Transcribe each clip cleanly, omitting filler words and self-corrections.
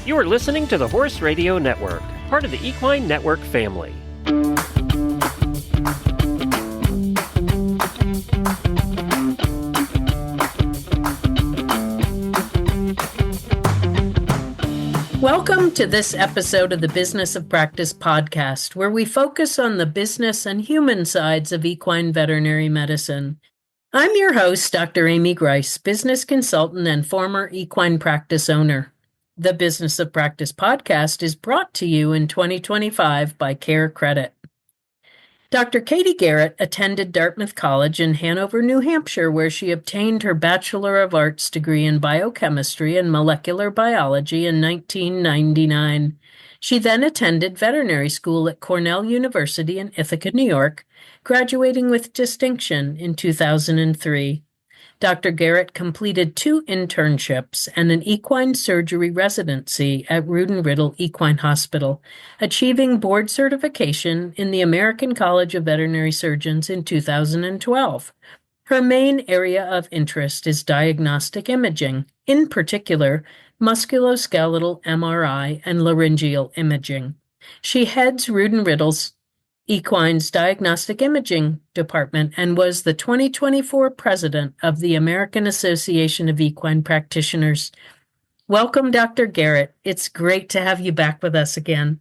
You are listening to the Horse Radio Network, part of the Equine Network family. Welcome to this episode of the Business of Practice podcast, where we focus on the business and human sides of equine veterinary medicine. I'm your host, Dr. Amy Grice, business consultant and former equine practice owner. The Business of Practice podcast is brought to you in 2025 by CareCredit. Dr. Katie Garrett attended Dartmouth College in Hanover, New Hampshire, where she obtained her Bachelor of Arts degree in biochemistry and molecular biology in 1999. She then attended veterinary school at Cornell University in Ithaca, New York, graduating with distinction in 2003. Dr. Garrett completed 2 internships and an equine surgery residency at Rood & Riddle Equine Hospital, achieving board certification in the American College of Veterinary Surgeons in 2012. Her main area of interest is diagnostic imaging, in particular, musculoskeletal MRI and laryngeal imaging. She heads Rood & Riddle's Equine's Diagnostic Imaging Department and was the 2024 president of the American Association of Equine Practitioners. Welcome, Dr. Garrett. It's great to have you back with us again.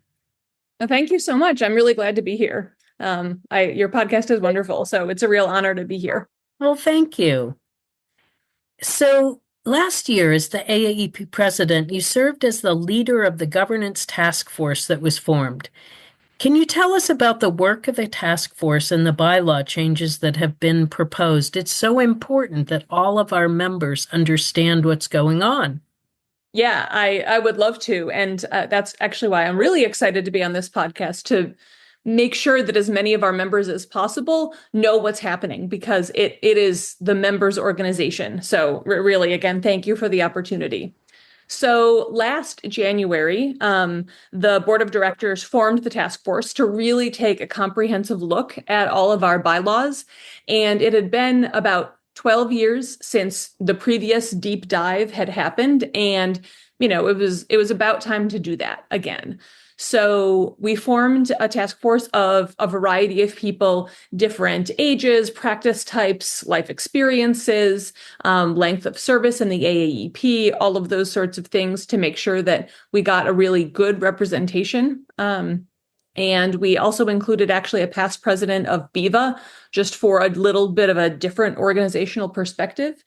Well, thank you so much. I'm really glad to be here. Your podcast is wonderful, so it's a real honor to be here. Well, thank you. So last year, as the AAEP president, you served as the leader of the governance task force that was formed. Can you tell us about the work of the task force and the bylaw changes that have been proposed? It's so important that all of our members understand what's going on. Yeah, I would love to. And that's actually why I'm really excited to be on this podcast, to make sure that as many of our members as possible know what's happening, because it is the members' organization. So really, again, thank you for the opportunity. So last January, the board of directors formed the task force to really take a comprehensive look at all of our bylaws. And it had been about 12 years since the previous deep dive had happened. And, it was about time to do that again. So we formed a task force of a variety of people, different ages, practice types, life experiences, length of service in the AAEP, all of those sorts of things, to make sure that we got a really good representation. And we also included actually a past president of BIVA, just for a little bit of a different organizational perspective.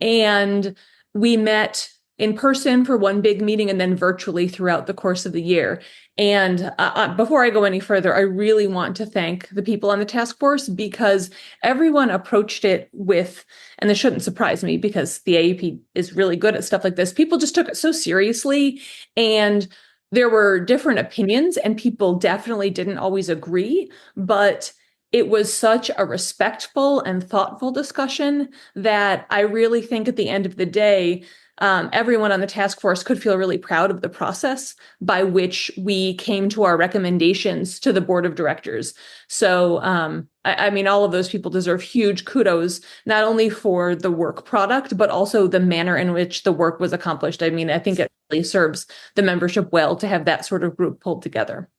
And we met in person for one big meeting and then virtually throughout the course of the year. And before I go any further, I really want to thank the people on the task force, because everyone approached it with, and this shouldn't surprise me because the AAEP is really good at stuff like this, people just took it so seriously, and there were different opinions and people definitely didn't always agree, but it was such a respectful and thoughtful discussion that I really think at the end of the day, everyone on the task force could feel really proud of the process by which we came to our recommendations to the board of directors. So, all of those people deserve huge kudos, not only for the work product, but also the manner in which the work was accomplished. I think it really serves the membership well to have that sort of group pulled together.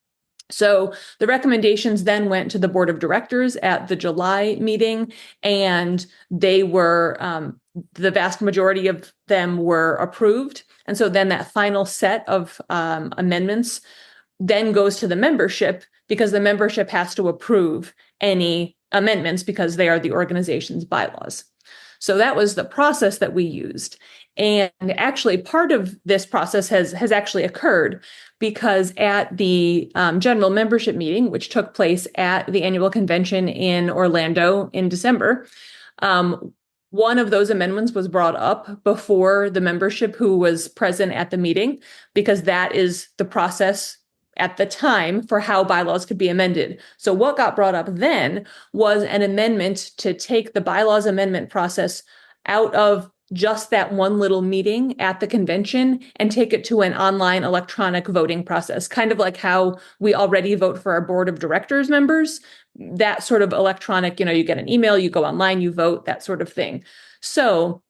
So the recommendations then went to the board of directors at the July meeting, and they were, the vast majority of them were approved. And so then that final set of amendments then goes to the membership, because the membership has to approve any amendments because they are the organization's bylaws. So that was the process that we used. And actually, part of this process has actually occurred, because at the general membership meeting, which took place at the annual convention in Orlando in December, one of those amendments was brought up before the membership who was present at the meeting, because that is the process at the time for how bylaws could be amended. So what got brought up then was an amendment to take the bylaws amendment process out of just that one little meeting at the convention and take it to an online electronic voting process, kind of like how we already vote for our board of directors members, that sort of electronic, you get an email, you go online, you vote, that sort of thing. So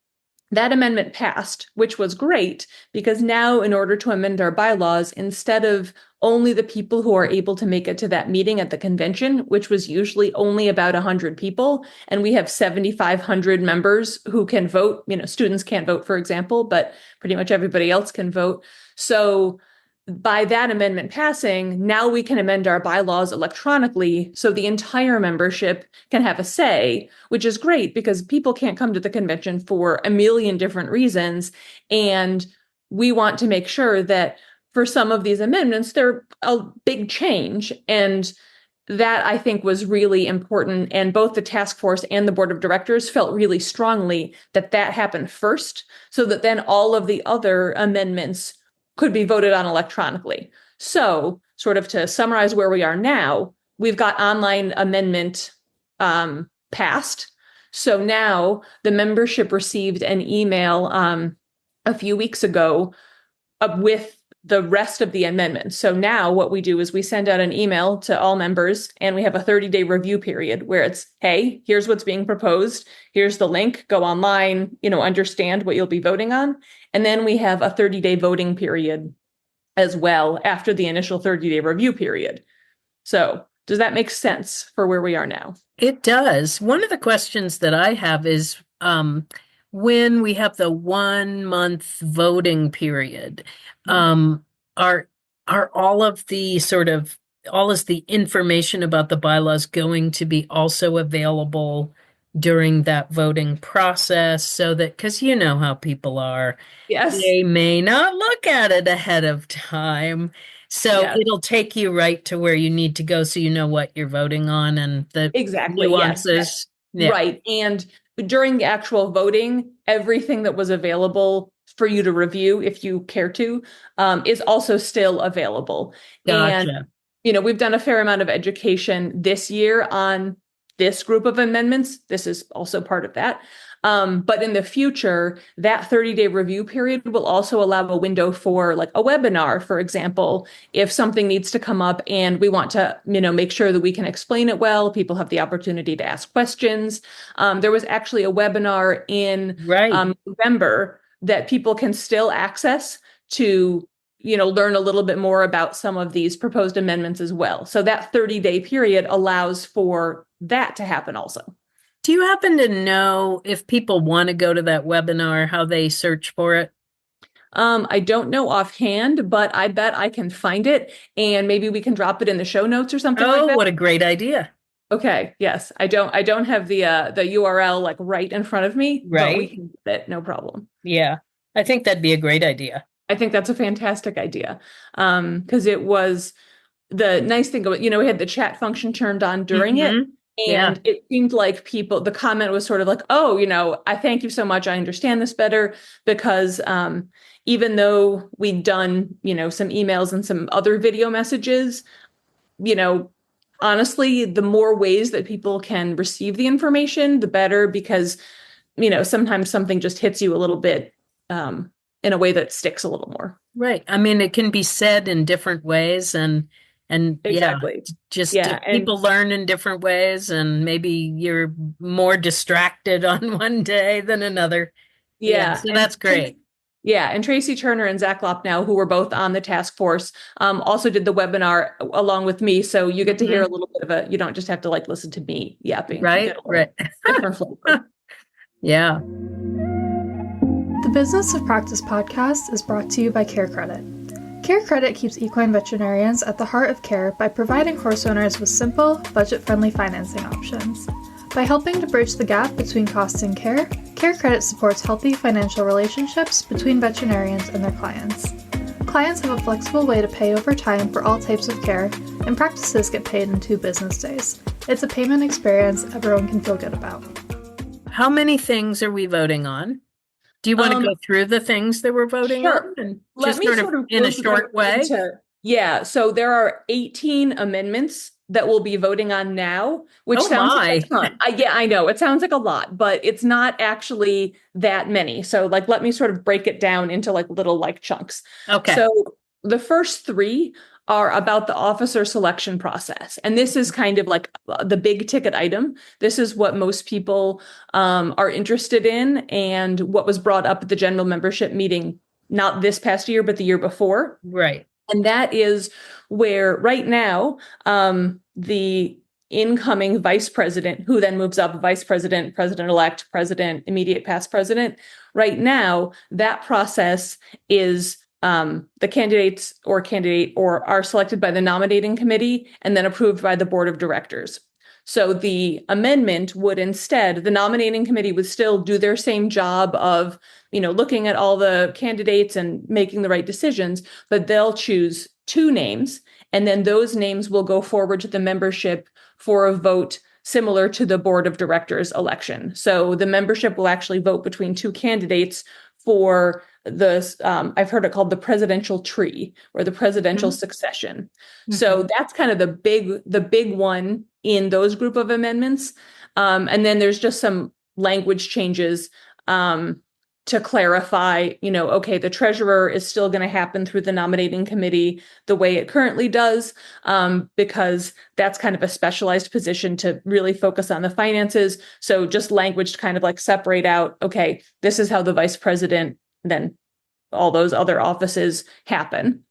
That amendment passed, which was great, because now in order to amend our bylaws, instead of only the people who are able to make it to that meeting at the convention, which was usually only about 100 people, and we have 7,500 members who can vote, students can't vote, for example, but pretty much everybody else can vote. So by that amendment passing, now we can amend our bylaws electronically so the entire membership can have a say, which is great because people can't come to the convention for a million different reasons. And we want to make sure that for some of these amendments, they're a big change. And that I think was really important. And both the task force and the board of directors felt really strongly that that happened first, so that then all of the other amendments could be voted on electronically. So sort of to summarize where we are now, we've got online amendment passed. So now the membership received an email a few weeks ago with the rest of the amendments. So now what we do is we send out an email to all members and we have a 30-day review period where it's, hey, here's what's being proposed. Here's the link, go online, understand what you'll be voting on. And then we have a 30-day voting period as well after the initial 30-day review period. So does that make sense for where we are now? It does. One of the questions that I have is when we have the 1 month voting period, are all of the all is the information about the bylaws going to be also available during that voting process, so that, because you know how people are, Yes. they may not look at it ahead of time. So Yes. it'll take you right to where you need to go so you know what you're voting on and the Exactly. nuances. Yes. Yeah. Right. And during the actual voting, everything that was available for you to review, if you care to, is also still available. Gotcha. And, we've done a fair amount of education this year on this group of amendments. This is also part of that. But in the future, that 30-day review period will also allow a window for like a webinar, for example, if something needs to come up and we want to, make sure that we can explain it well, people have the opportunity to ask questions. There was actually a webinar in November that people can still access to, learn a little bit more about some of these proposed amendments as well. So that 30-day period allows for that to happen also. Do you happen to know if people want to go to that webinar, how they search for it? I don't know offhand, but I bet I can find it and maybe we can drop it in the show notes or something like that. Oh, what a great idea. Okay. Yes. I don't have the URL like right in front of me, but we can get it. No problem. Yeah. I think that'd be a great idea. I think that's a fantastic idea. Because it was the nice thing about, we had the chat function turned on during it. And it seemed like the comment was sort of like, oh, I thank you so much. I understand this better because even though we'd done, some emails and some other video messages, honestly, the more ways that people can receive the information, the better, because, sometimes something just hits you a little bit in a way that sticks a little more. Right. I mean, it can be said in different ways and exactly. People learn in different ways, and maybe you're more distracted on one day than another. Yeah. So that's great. Yeah. And Tracy Turner and Zach Lopnow, who were both on the task force, also did the webinar along with me. So you get to hear a little bit of you don't just have to listen to me yapping. Right. Different flavor. Yeah. The Business of Practice podcast is brought to you by CareCredit. CareCredit keeps equine veterinarians at the heart of care by providing horse owners with simple, budget-friendly financing options. By helping to bridge the gap between costs and care, CareCredit supports healthy financial relationships between veterinarians and their clients. Clients have a flexible way to pay over time for all types of care, and practices get paid in 2 business days. It's a payment experience everyone can feel good about. How many things are we voting on? Do you want to go through the things that we're voting on? And Let me sort of in a short way? So there are 18 amendments that we'll be voting on now, which sounds like a ton. I know. It sounds like a lot, but it's not actually that many. So let me sort of break it down into little chunks. Okay. So the first 3 are about the officer selection process. And this is kind of like the big ticket item. This is what most people are interested in and what was brought up at the general membership meeting, not this past year, but the year before. Right. And that is where right now, the incoming vice president, who then moves up vice president, president-elect, president, immediate past president, right now, that process is the candidates or candidate or are selected by the nominating committee and then approved by the board of directors. So the amendment would instead, the nominating committee would still do their same job of, looking at all the candidates and making the right decisions, but they'll choose 2 names, and then those names will go forward to the membership for a vote similar to the board of directors election. So the membership will actually vote between 2 candidates for I've heard it called the presidential tree or the presidential succession. So that's kind of the big one in those group of amendments. And then there's just some language changes to clarify, okay, the treasurer is still going to happen through the nominating committee the way it currently does, because that's kind of a specialized position to really focus on the finances. So just language to kind of like separate out, okay, this is how the vice president, then all those other offices happen.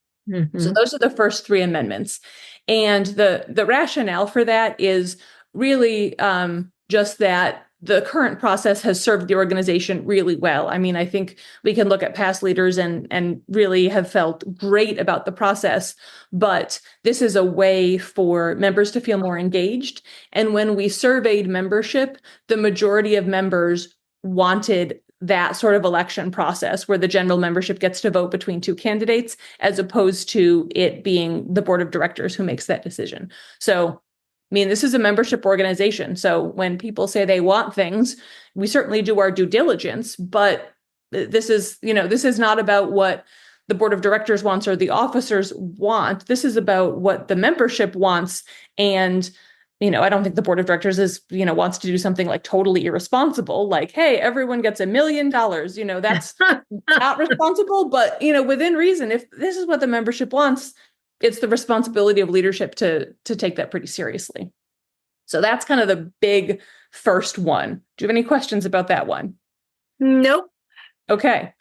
So those are the first 3 amendments. And the rationale for that is really just that the current process has served the organization really well. I mean, I think we can look at past leaders and really have felt great about the process, but this is a way for members to feel more engaged. And when we surveyed membership, the majority of members wanted that sort of election process where the general membership gets to vote between 2 candidates, as opposed to it being the board of directors who makes that decision. So this is a membership organization. So when people say they want things, we certainly do our due diligence, but this is not about what the board of directors wants or the officers want. This is about what the membership wants. And, I don't think the board of directors wants to do something like totally irresponsible, like, hey, everyone gets $1 million. That's not responsible, but, within reason, if this is what the membership wants, it's the responsibility of leadership to take that pretty seriously. So that's kind of the big first one. Do you have any questions about that one? Nope. Okay.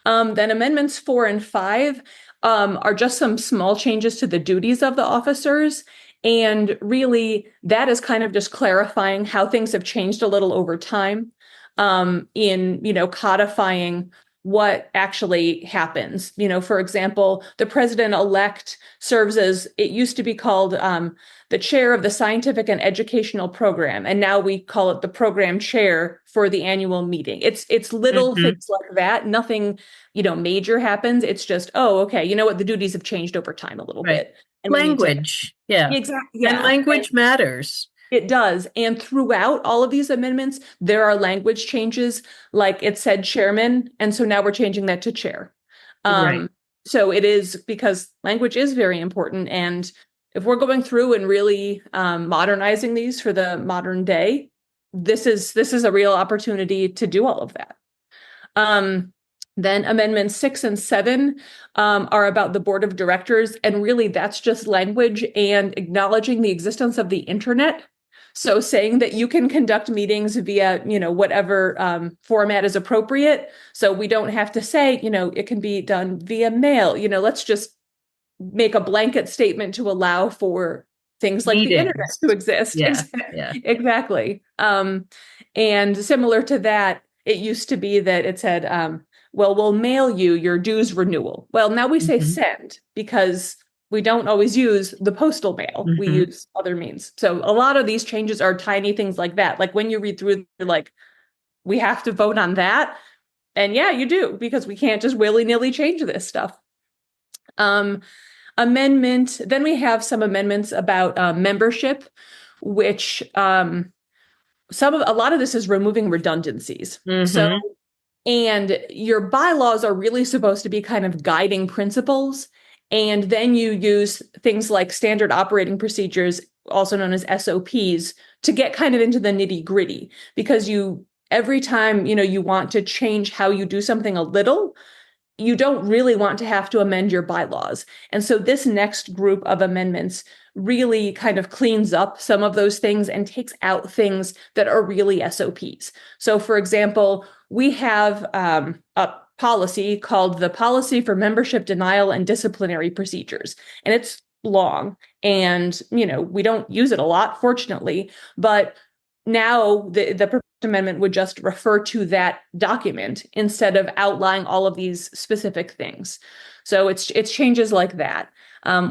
Then amendments 4 and 5 are just some small changes to the duties of the officers. And really, that is kind of just clarifying how things have changed a little over time in, codifying what actually happens. For example, the president-elect serves as, it used to be called the chair of the scientific and educational program. And now we call it the program chair for the annual meeting. It's little things like that. Nothing, major happens. It's just, oh, okay. The duties have changed over time a little bit. And language. Yeah. Exactly. Yeah. And language matters. It does. And throughout all of these amendments, there are language changes, like it said chairman. And so now we're changing that to chair. Right. So it is, because language is very important. And if we're going through and really modernizing these for the modern day, this is a real opportunity to do all of that. Then amendments 6 and 7 are about the board of directors. And really, that's just language and acknowledging the existence of the internet. So saying that you can conduct meetings via, whatever format is appropriate. So we don't have to say, it can be done via mail. Let's just make a blanket statement to allow for things like the internet to exist. Yeah. Exactly. And similar to that, it used to be that it said, well, we'll mail you your dues renewal. Well, now we say send, because we don't always use the postal mail. We use other means. So a lot of these changes are tiny things like that. Like when you read through, you're like, we have to vote on that. And yeah, you do, because we can't just willy-nilly change this stuff. Amendment. Then we have some amendments about membership, which a lot of this is removing redundancies. So, and your bylaws are really supposed to be kind of guiding principles. And then you use things like standard operating procedures, also known as SOPs, to get kind of into the nitty gritty, because every time, you want to change how you do something a little, you don't really want to have to amend your bylaws. And so this next group of amendments really kind of cleans up some of those things and takes out things that are really SOPs. So for example, we have a policy called the Policy for Membership Denial and Disciplinary Procedures. And it's long and, we don't use it a lot, fortunately, but now the proposed amendment would just refer to that document instead of outlining all of these specific things. So it's changes like that,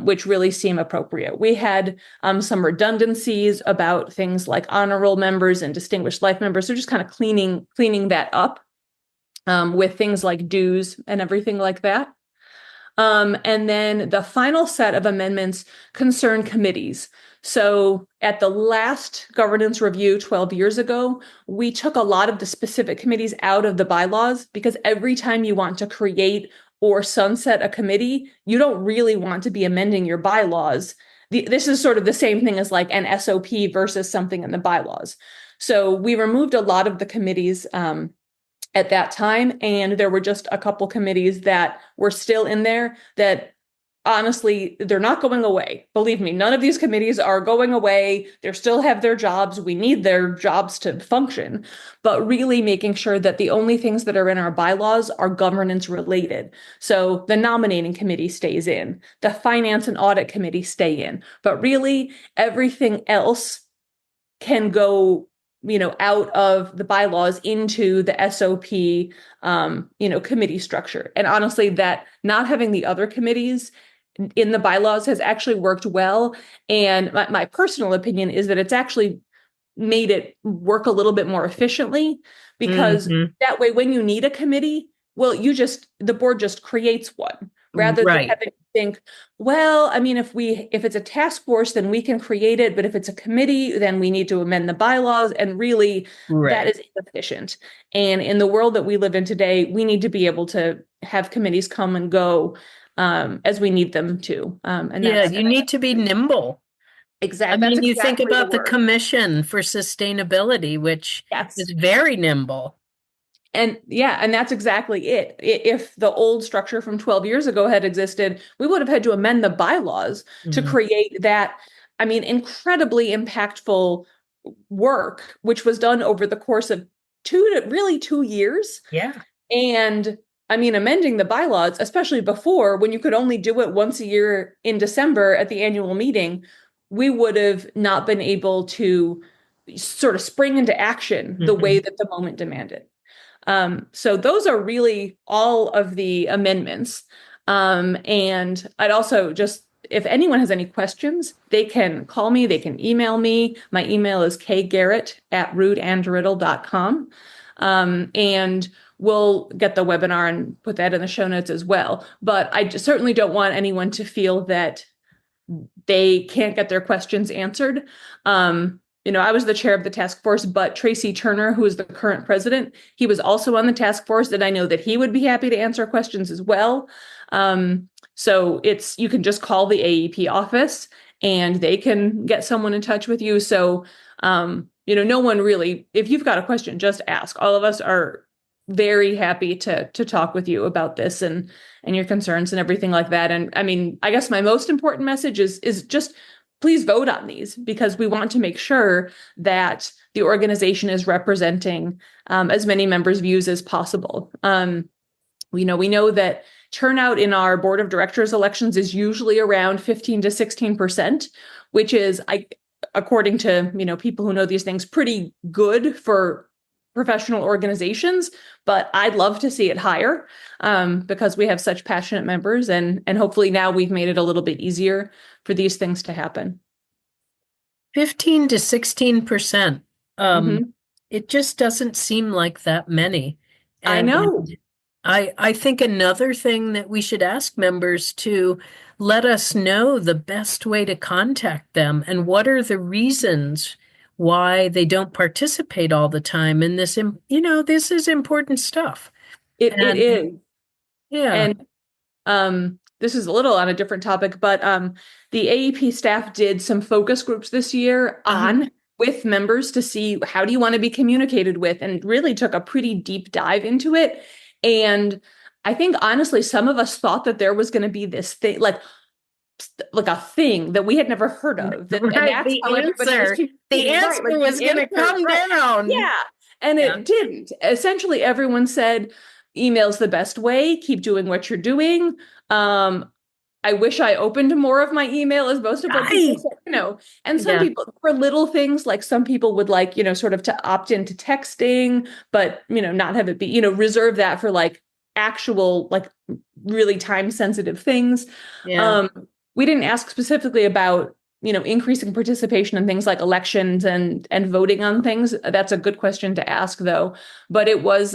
which really seem appropriate. We had some redundancies about things like honor roll members and distinguished life members. So just kind of cleaning that up with things like dues and everything like that. And then the final set of amendments concern committees. So at the last governance review 12 years ago, we took a lot of the specific committees out of the bylaws because every time you want to create or sunset a committee, you don't really want to be amending your bylaws. This is sort of the same thing as like an SOP versus something in the bylaws. So we removed a lot of the committees at that time, and there were just a couple committees that were still in there that honestly, they're not going away. Believe me, none of these committees are going away. They still have their jobs. We need their jobs to function, but really making sure that the only things that are in our bylaws are governance related. So the nominating committee stays in, the finance and audit committee stay in, but really everything else can go out of the bylaws into the SOP, committee structure. And honestly, that not having the other committees in the bylaws has actually worked well. And my personal opinion is that it's actually made it work a little bit more efficiently because that way, when you need a committee, well, the board just creates one rather than having to think, well, I mean, if it's a task force, then we can create it. But if it's a committee, then we need to amend the bylaws. And really, that is inefficient. And in the world that we live in today, we need to be able to have committees come and go as we need them to. You need to be nimble. Exactly. I mean, you think about the Commission for Sustainability, which is very nimble. And that's exactly it. If the old structure from 12 years ago had existed, we would have had to amend the bylaws to create that, incredibly impactful work, which was done over the course of 2 years. Yeah. And amending the bylaws, especially before when you could only do it once a year in December at the annual meeting, we would have not been able to sort of spring into action the way that the moment demanded. So those are really all of the amendments. And I'd also if anyone has any questions, they can call me, they can email me. My email is kgarrett@rootandriddle.com. And we'll get the webinar and put that in the show notes as well. But I certainly don't want anyone to feel that they can't get their questions answered. I was the chair of the task force, but Tracy Turner, who is the current president, he was also on the task force, and I know that he would be happy to answer questions as well. So you can just call the AAEP office and they can get someone in touch with you. So, no one really, if you've got a question, just ask. All of us are very happy to talk with you about this and your concerns and everything like that. And I guess my most important message is just please vote on these because we want to make sure that the organization is representing as many members' views as possible. We know that turnout in our board of directors elections is usually around 15 to 16%, which is, according to people who know these things, pretty good for professional organizations, but I'd love to see it higher because we have such passionate members and hopefully now we've made it a little bit easier for these things to happen. 15 to 16%. It just doesn't seem like that many. And I know. I think another thing that we should ask members to let us know the best way to contact them and what are the reasons why they don't participate all the time in this. This is important stuff. It is. Yeah. And this is a little on a different topic, but the AAEP staff did some focus groups this year with members to see how do you want to be communicated with, and really took a pretty deep dive into it. And I think honestly, some of us thought that there was going to be this thing, like a thing that we had never heard of. And that's The how everybody was answer, the answer was going to come down. Yeah. And it didn't. Essentially, everyone said, email's the best way. Keep doing what you're doing. I wish I opened more of my email, as most of what people said, and some people, for little things, like some people would like, sort of to opt into texting, but, not have it be, reserve that for like actual, like really time sensitive things. Yeah. We didn't ask specifically about, increasing participation in things like elections and voting on things. That's a good question to ask, though. But it was,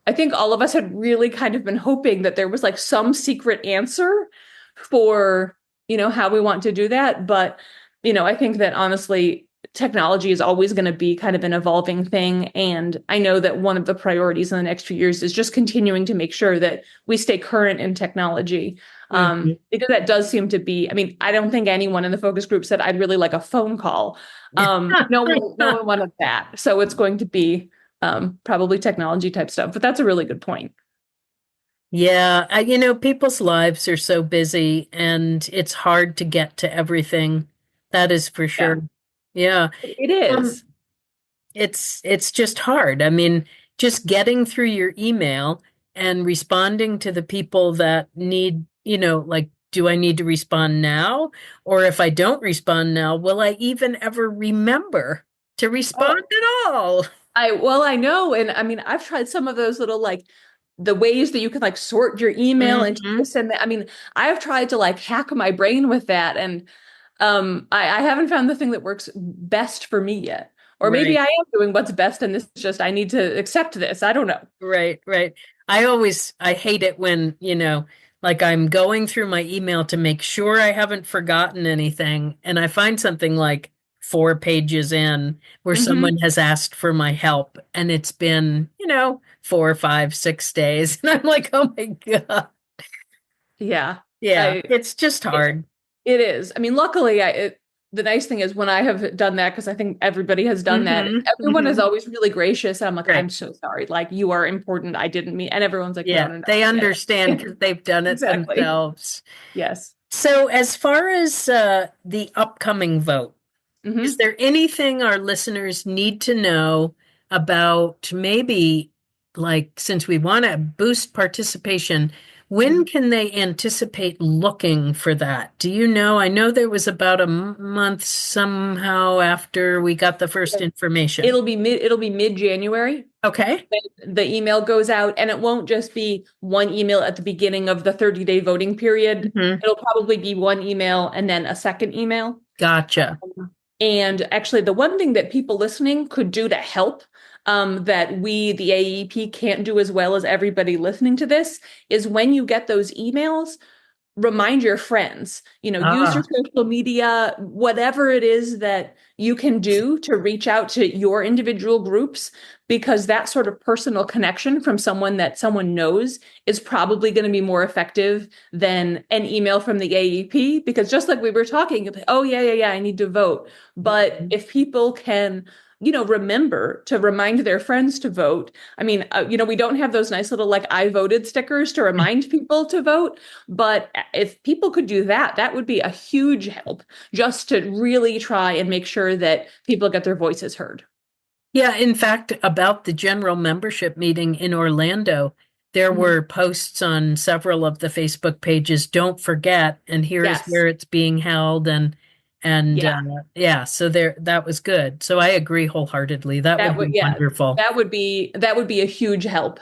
I think all of us had really kind of been hoping that there was like some secret answer for, how we want to do that. But, I think that honestly, technology is always going to be kind of an evolving thing. And I know that one of the priorities in the next few years is just continuing to make sure that we stay current in technology. Because that does seem to be, I don't think anyone in the focus group said, I'd really like a phone call. No one wanted that. So it's going to be probably technology type stuff, but that's a really good point. Yeah. People's lives are so busy and it's hard to get to everything. That is for sure. Yeah. It is. It's just hard. Just getting through your email and responding to the people that need, like, do I need to respond now? Or if I don't respond now, will I even ever remember to respond at all? I know. And I've tried some of those little, like, the ways that you can like sort your email into this and that. I've tried to like hack my brain with that. And I haven't found the thing that works best for me yet. Or maybe I am doing what's best and this is just, I need to accept this. I don't know. Right. I hate it when, like I'm going through my email to make sure I haven't forgotten anything. And I find something like 4 pages in where someone has asked for my help. And it's been, 4, 5, 6 days. And I'm like, oh my God. Yeah. Yeah. It's just hard. It is. Luckily, the nice thing is when I have done that, because I think everybody has done that, everyone is always really gracious. And I'm like, I'm so sorry. Like, you are important. I didn't mean, and everyone's like, no. They understand because they've done it themselves. Yes. So as far as the upcoming vote, is there anything our listeners need to know about maybe, like, since we want to boost participation, when can they anticipate looking for that? Do you know? I know there was about a month somehow after we got the first information. It'll be mid-January. Okay. The email goes out, and it won't just be one email at the beginning of the 30-day voting period. It'll probably be one email and then a second email. Gotcha. And actually, the one thing that people listening could do to help that we, the AAEP, can't do as well as everybody listening to this is when you get those emails, remind your friends, use your social media, whatever it is that you can do to reach out to your individual groups, because that sort of personal connection from someone that someone knows is probably going to be more effective than an email from the AEP. Because just like we were talking, oh, yeah, I need to vote. But if people can remember to remind their friends to vote. We don't have those nice little like I voted stickers to remind people to vote. But if people could do that, that would be a huge help just to really try and make sure that people get their voices heard. Yeah, in fact, about the general membership meeting in Orlando, there were posts on several of the Facebook pages. Don't forget, and here's where it's being held, so that was good. So I agree wholeheartedly. That would be wonderful. That would be a huge help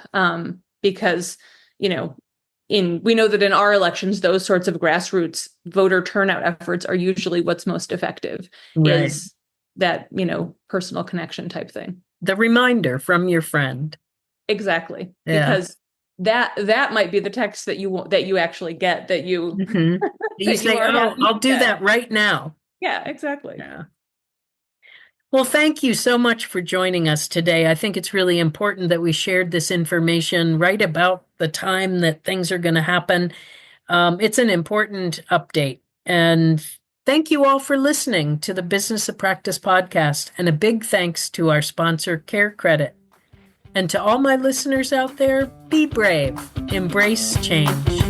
because we know that in our elections, those sorts of grassroots voter turnout efforts are usually what's most effective. Right. Is that personal connection type thing. The reminder from your friend. Exactly. Yeah. Because that might be the text that you actually get that you you say, I'll do that right now. Yeah, exactly. Yeah. Well, thank you so much for joining us today. I think it's really important that we shared this information right about the time that things are going to happen. It's an important update. And thank you all for listening to the Business of Practice podcast. And a big thanks to our sponsor, CareCredit. And to all my listeners out there, be brave, embrace change.